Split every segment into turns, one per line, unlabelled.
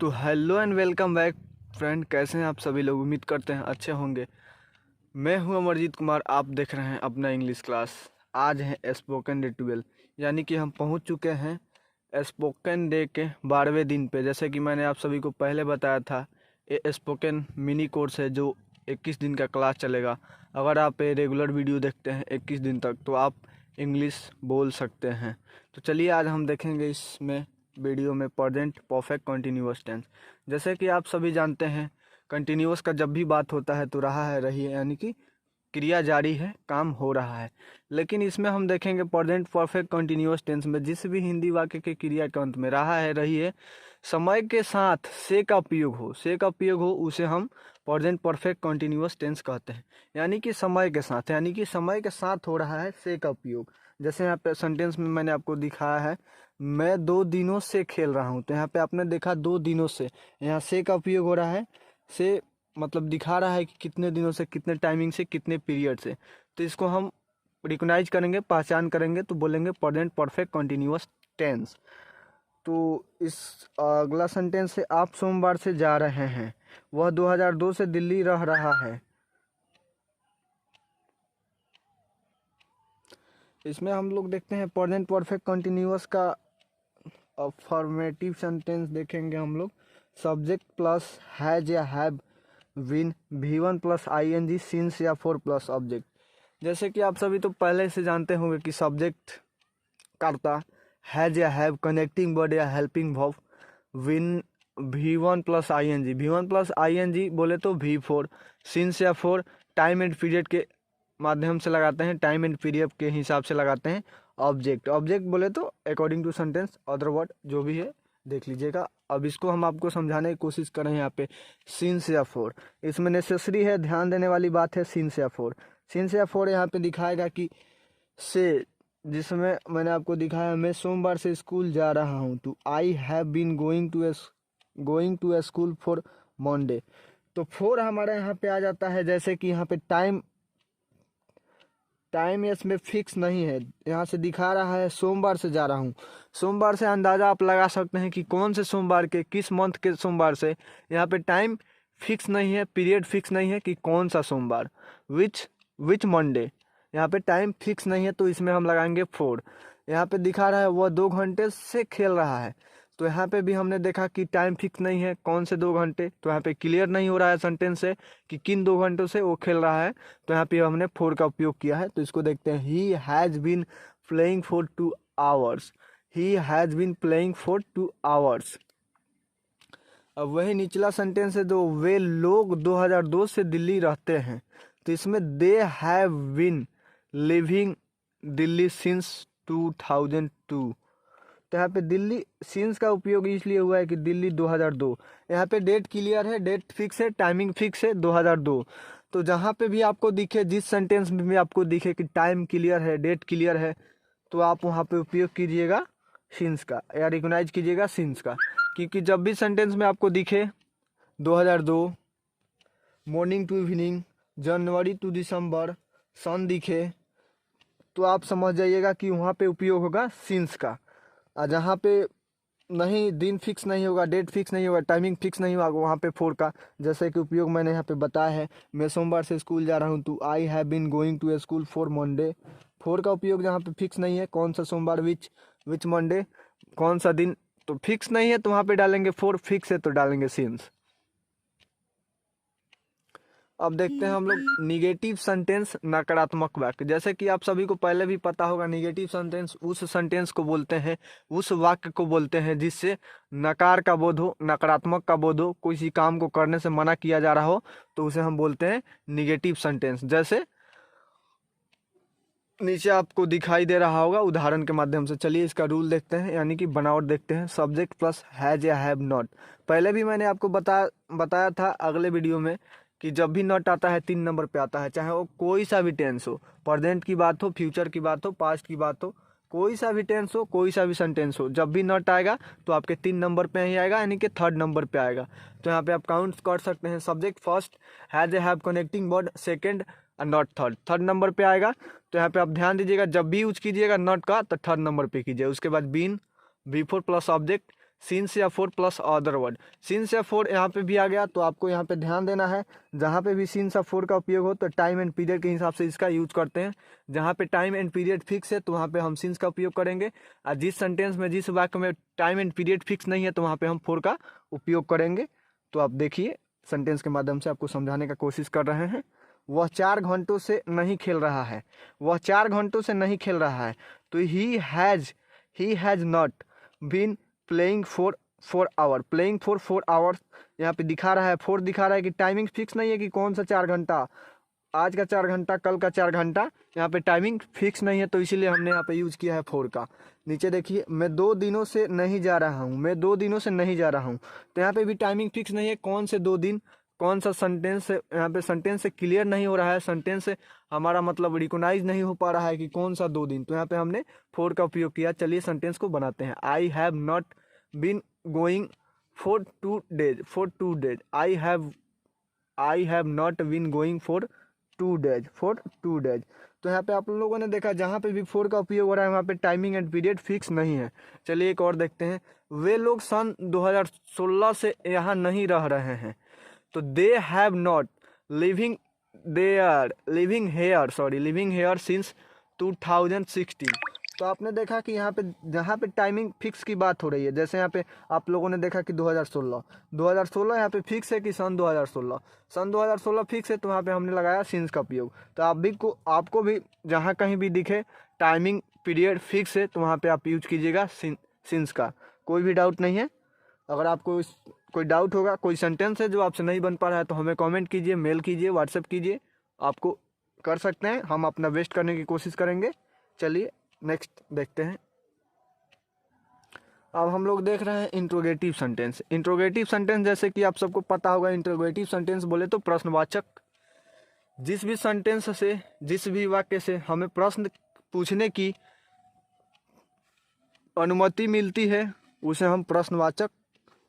तो hello and welcome back friend. कैसे हैं आप सभी लोग? उम्मीद करते हैं अच्छे होंगे। मैं हूं अमरजीत कुमार, आप देख रहे हैं अपना इंग्लिश क्लास। आज है स्पोकन डे 12, यानी कि हम पहुंच चुके हैं स्पोकन डे के 12वें दिन पे। जैसे कि मैंने आप सभी को पहले बताया था, ये स्पोकन मिनी कोर्स है जो 21 दिन का क्लास चलेगा। अगर आप ये रेगुलर वीडियो देखते हैं 21 दिन तक तो आप इंग्लिश बोल सकते हैं। तो चलिए आज हम देखेंगे इसमें वीडियो में प्रेजेंट परफेक्ट कंटिन्यूअस टेंस। जैसे कि आप सभी जानते हैं, कंटिन्यूअस का जब भी बात होता है तो रहा है रही है, यानी कि क्रिया जारी है, काम हो रहा है। लेकिन इसमें हम देखेंगे प्रेजेंट परफेक्ट कंटिन्यूअस टेंस में जिस भी हिंदी वाक्य के क्रिया के अंत में रहा है रही है समय के साथ से का उपयोग हो उसे हम प्रेजेंट परफेक्ट कंटिन्यूअस टेंस कहते हैं। यानी कि समय के साथ हो रहा है से का उपयोग। जैसे यहाँ पे सेंटेंस में मैंने आपको दिखाया है, मैं 2 दिनों से खेल रहा हूँ। तो यहाँ पे आपने देखा 2 दिनों से, यहाँ से का उपयोग हो रहा है। से मतलब दिखा रहा है कि कितने दिनों से, कितने टाइमिंग से, कितने पीरियड से। तो इसको हम रिकॉग्नाइज करेंगे, पहचान करेंगे तो बोलेंगे प्रेजेंट परफेक्ट कंटिन्यूअस टेंस। तो इस अगला सेंटेंस से, आप सोमवार से जा रहे हैं, वह 2002 से दिल्ली रह रहा है। इसमें हम लोग देखते हैं प्रेजेंट परफेक्ट कंटिन्यूअस का अफर्मेटिव सेंटेंस देखेंगे हम लोग। सब्जेक्ट प्लस हैज या have win, V1 plus ING, since या फॉर प्लस ऑब्जेक्ट। जैसे कि आप सभी तो पहले से जानते होंगे कि सब्जेक्ट कर्ता, हैज या हैव कनेक्टिंग वर्ड या helping verb, win V1 plus ING बोले तो V4, सिंस या फॉर टाइम एंड पीरियड के माध्यम से लगाते हैं, टाइम एंड पीरियड के हिसाब से लगाते हैं। ऑब्जेक्ट बोले तो according to sentence, other word जो भी है देख लीजिएगा। अब इसको हम आपको समझाने की कोशिश कर रहे हैं। यहाँ पे सिंस या फोर, इसमें नेसेसरी है, ध्यान देने वाली बात है। सिंस या फोर यहाँ पे दिखाएगा कि से, जिसमें मैंने आपको दिखाया, मैं सोमवार से स्कूल जा रहा हूँ। तो I have been going to a school for Monday. तो फोर हमारे यहाँ पे आ जाता है। जैसे कि यहाँ पे टाइम इसमें फिक्स नहीं है, यहाँ से दिखा रहा है सोमवार से जा रहा हूँ। सोमवार से अंदाज़ा आप लगा सकते हैं कि कौन से सोमवार के, किस मंथ के सोमवार से। यहाँ पे टाइम फिक्स नहीं है, पीरियड फिक्स नहीं है कि कौन सा सोमवार, विच मंडे। यहाँ पे टाइम फिक्स नहीं है तो इसमें हम लगाएंगे फोर। यहाँ पे दिखा रहा है वह 2 घंटे से खेल रहा है। तो यहाँ पे भी हमने देखा कि टाइम फिक्स नहीं है, कौन से 2 घंटे। तो यहाँ पे क्लियर नहीं हो रहा है सेंटेंस से कि किन 2 घंटों से वो खेल रहा है। तो यहाँ पे हमने फोर का उपयोग किया है। तो इसको देखते हैं, he has been playing for 2 hours. अब वही निचला सेंटेंस है, जो वे लोग 2002 से दिल्ली रहते हैं। तो इसमें they have been living Delhi since 2002। तो यहाँ पे दिल्ली सिंस का उपयोग इसलिए हुआ है कि दिल्ली 2002। यहाँ पे डेट क्लियर है, डेट फिक्स है, टाइमिंग फिक्स है 2002। तो जहाँ पे भी आपको दिखे, जिस सेंटेंस में भी आपको दिखे कि टाइम क्लियर है, डेट क्लियर है, तो आप वहाँ पे उपयोग कीजिएगा सिंस का, या रिकॉग्नाइज कीजिएगा सिंस का। क्योंकि जब भी सेंटेंस में आपको दिखे 2002, morning to evening, January to December, सन दिखे, तो आप समझ जाइएगा कि वहाँ पे उपयोग होगा सिंस का। और जहाँ पे नहीं, दिन फिक्स नहीं होगा, डेट फिक्स नहीं होगा, टाइमिंग फिक्स नहीं होगा, वहाँ पे फोर का, जैसे कि उपयोग मैंने यहाँ पे बताया है। मैं सोमवार से स्कूल जा रहा हूँ, तो I have been going to a school for Monday. For का उपयोग जहाँ पे फिक्स नहीं है, कौन सा सोमवार, विच मंडे, कौन सा दिन, तो फिक्स नहीं है तो वहाँ पे डालेंगे फोर, फिक्स है तो डालेंगे सिंस। अब देखते हैं हम लोग निगेटिव सेंटेंस, नकारात्मक वाक्य। जैसे कि आप सभी को पहले भी पता होगा, निगेटिव सेंटेंस उस सेंटेंस को बोलते हैं, उस वाक्य को बोलते हैं जिससे नकार का बोध हो, नकारात्मक का बोध हो, किसी काम को करने से मना किया जा रहा हो, तो उसे हम बोलते हैं निगेटिव सेंटेंस। जैसे नीचे आपको दिखाई दे रहा होगा उदाहरण के माध्यम से। चलिए इसका रूल देखते हैं, यानी कि बनावट देखते हैं। सब्जेक्ट प्लस हैज या हैव नॉट। पहले भी मैंने आपको बताया था अगले वीडियो में कि जब भी नॉट आता है 3 नंबर पे आता है, चाहे वो कोई सा भी टेंस हो, प्रेजेंट की बात हो, फ्यूचर की बात हो, पास्ट की बात हो, कोई सा भी टेंस हो, कोई सा भी सेंटेंस हो, जब भी नॉट आएगा तो आपके 3 नंबर पे ही आएगा, यानी कि 3rd नंबर पे आएगा। तो यहाँ पे आप काउंट कर सकते हैं, subject first, has A have connecting word second, और नॉट थर्ड नंबर पे आएगा। तो यहाँ पे आप ध्यान दीजिएगा, जब भी यूज कीजिएगा नॉट का तो 3rd नंबर पे कीजिए। उसके बाद been, V4 plus object, since या for plus other word. Since या फॉर यहाँ पे भी आ गया, तो आपको यहाँ पे ध्यान देना है, जहाँ पे भी सिंस या फॉर का उपयोग हो तो टाइम एंड पीरियड के हिसाब से इसका यूज करते हैं। जहाँ पे टाइम एंड पीरियड फिक्स है तो वहाँ पे हम सिंस का उपयोग करेंगे, और जिस सेंटेंस में, जिस वाक्य में टाइम एंड पीरियड फिक्स नहीं है तो वहाँ पे हम फॉर का उपयोग करेंगे। तो आप देखिए, सेंटेंस के माध्यम से आपको समझाने का कोशिश कर रहे हैं। वह 4 घंटों से नहीं खेल रहा है, वह 4 घंटों से नहीं खेल रहा है, तो he has not been playing for 4 hour. Playing for 4 hours यहाँ पे दिखा रहा है, 4 दिखा रहा है कि टाइमिंग फिक्स नहीं है कि कौन सा 4 घंटा, आज का 4 घंटा, कल का 4 घंटा, यहाँ पे टाइमिंग फिक्स नहीं है, तो इसीलिए हमने यहाँ पे यूज किया है 4 का। नीचे देखिए, मैं 2 दिनों से नहीं जा रहा हूँ, मैं 2 दिनों से नहीं जा रहा हूँ, तो यहाँ पे भी टाइमिंग फिक्स नहीं है, कौन से 2 दिन, कौन सा सेंटेंस से, यहाँ पे सेंटेंस से क्लियर नहीं हो रहा है, सेंटेंस से हमारा मतलब रिकॉग्नाइज नहीं हो पा रहा है कि कौन सा 2 दिन, तो यहाँ पे हमने 4 का उपयोग किया। चलिए सेंटेंस को बनाते हैं। I have not been going for 2 days, for 2 days, I have not been going for 2 days, for 2 days. तो यहाँ पे आप लोगों ने देखा, जहाँ पे भी 4 का उपयोग हो रहा है वहाँ पे टाइमिंग एंड पीरियड फिक्स नहीं है। चलिए एक और देखते हैं। वे लोग सन 2016 से यहाँ नहीं रह रहे हैं, तो they have not living living here since 2016। तो आपने देखा कि यहाँ पे, जहाँ पे टाइमिंग फिक्स की बात हो रही है, जैसे यहाँ पे आप लोगों ने देखा कि 2016 यहाँ पे फिक्स है कि सन 2016 फिक्स है, तो वहाँ पे हमने लगाया सिंस का उपयोग। तो आपको भी जहाँ कहीं भी दिखे टाइमिंग पीरियड फिक्स है तो वहाँ पे आप यूज कीजिएगा सिंस का, कोई भी डाउट नहीं है। अगर आपको कोई डाउट होगा, कोई सेंटेंस है जो आपसे नहीं बन पा रहा है, तो हमें कमेंट कीजिए, मेल कीजिए, व्हाट्सएप कीजिए, आपको कर सकते हैं, हम अपना बेस्ट करने की कोशिश करेंगे। चलिए नेक्स्ट देखते हैं। अब हम लोग देख रहे हैं इंट्रोगेटिव सेंटेंस। इंट्रोगेटिव सेंटेंस, जैसे कि आप सबको पता होगा, इंट्रोगेटिव सेंटेंस बोले तो प्रश्नवाचक। जिस भी सेंटेंस से, जिस भी वाक्य से हमें प्रश्न पूछने की अनुमति मिलती है उसे हम प्रश्नवाचक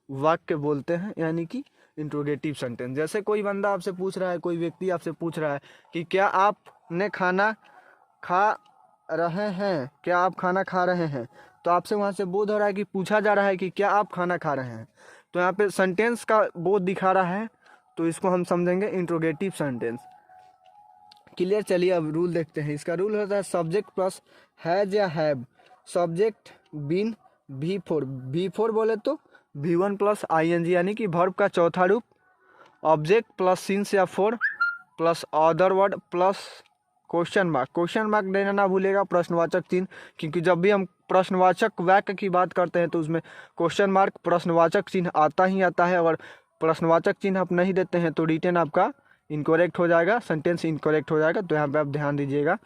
वाक्य बोलते हैं, यानी कि इंट्रोगेटिव सेंटेंस। जैसे कोई बंदा आपसे पूछ रहा है, कोई व्यक्ति आपसे पूछ रहा है कि क्या आपने खाना खा रहे हैं, क्या आप खाना खा रहे हैं, तो आपसे वहाँ से बोध हो रहा है कि पूछा जा रहा है कि क्या आप खाना खा रहे हैं, तो यहाँ पे सेंटेंस का बोध दिखा रहा है, तो इसको हम समझेंगे इंट्रोगेटिव सेंटेंस। क्लियर। चलिए अब रूल देखते हैं। इसका रूल होता है सब्जेक्ट प्लस हैज या हैव, सब्जेक्ट बीन भी फोर बोले तो V1 प्लस ING, यानी कि वर्ब का चौथा रूप, ऑब्जेक्ट प्लस सिंस या for plus other word plus question mark देना ना भूलेगा, प्रश्नवाचक चिन्ह, क्योंकि जब भी हम प्रश्नवाचक वाक्य की बात करते हैं तो उसमें क्वेश्चन मार्क प्रश्नवाचक चिन्ह आता ही आता है। अगर प्रश्नवाचक चिन्ह आप नहीं देते हैं तो रिटन आपका इनकरेक्ट हो जाएगा, सेंटेंस इनकरेक्ट हो जाएगा, तो यहाँ पे आप ध्यान दीजिएगा।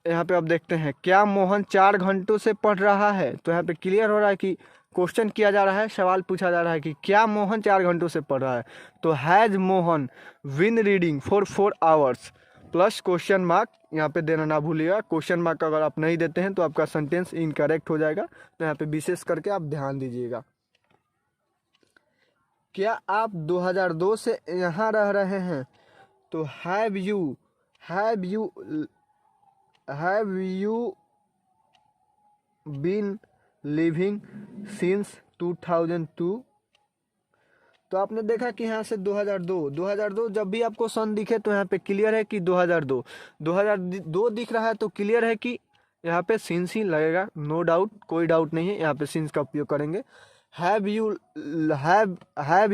यहाँ पे आप देखते हैं, क्या मोहन 4 घंटों से पढ़ रहा है, तो यहाँ पे क्लियर हो रहा है कि क्वेश्चन किया जा रहा है, सवाल पूछा जा रहा है कि क्या मोहन 4 घंटों से पढ़ रहा है, तो has Mohan win reading for 4 hours plus question mark यहाँ पे देना ना भूलिएगा। क्वेश्चन मार्क अगर आप नहीं देते हैं तो आपका सेंटेंस इनकरेक्ट हो जाएगा, तो यहाँ पे विशेष करके आप ध्यान दीजिएगा। क्या आप 2002 से यहाँ रह रहे हैं, तो have you been living since 2002। तो आपने देखा कि यहाँ से 2002 जब भी आपको सन दिखे तो यहाँ पे क्लियर है कि 2002 दिख रहा है, तो क्लियर है कि यहाँ पे सिंस ही लगेगा, नो डाउट, कोई डाउट नहीं है, यहाँ पे सिंस का उपयोग करेंगे। Have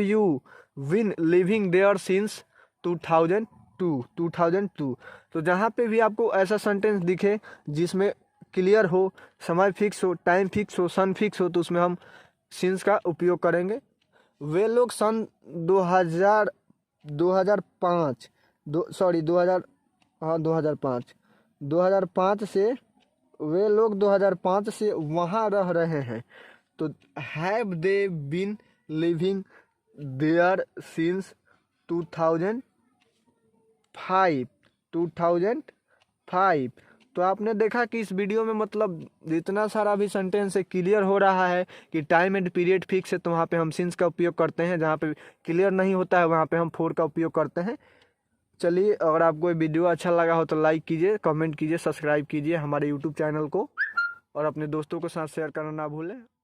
you been living there since 2002। तो जहाँ पे भी आपको ऐसा सेंटेंस दिखे जिसमें क्लियर हो, समय फिक्स हो, टाइम फिक्स हो, सन फिक्स हो, तो उसमें हम सिंस का उपयोग करेंगे। वे लोग सन 2005 से, वे लोग 2005 से वहाँ रह रहे हैं, तो have they been living there since 2005। तो आपने देखा कि इस वीडियो में मतलब जितना सारा भी सेंटेंस है क्लियर हो रहा है कि टाइम एंड पीरियड फिक्स है, तो वहाँ पे हम सिंस का उपयोग करते हैं, जहाँ पे क्लियर नहीं होता है वहाँ पे हम फॉर का उपयोग करते हैं। चलिए, अगर आपको ये वीडियो अच्छा लगा हो तो लाइक कीजिए, कमेंट कीजिए, सब्सक्राइब कीजिए हमारे यूट्यूब चैनल को, और अपने दोस्तों के साथ शेयर करना ना भूलें।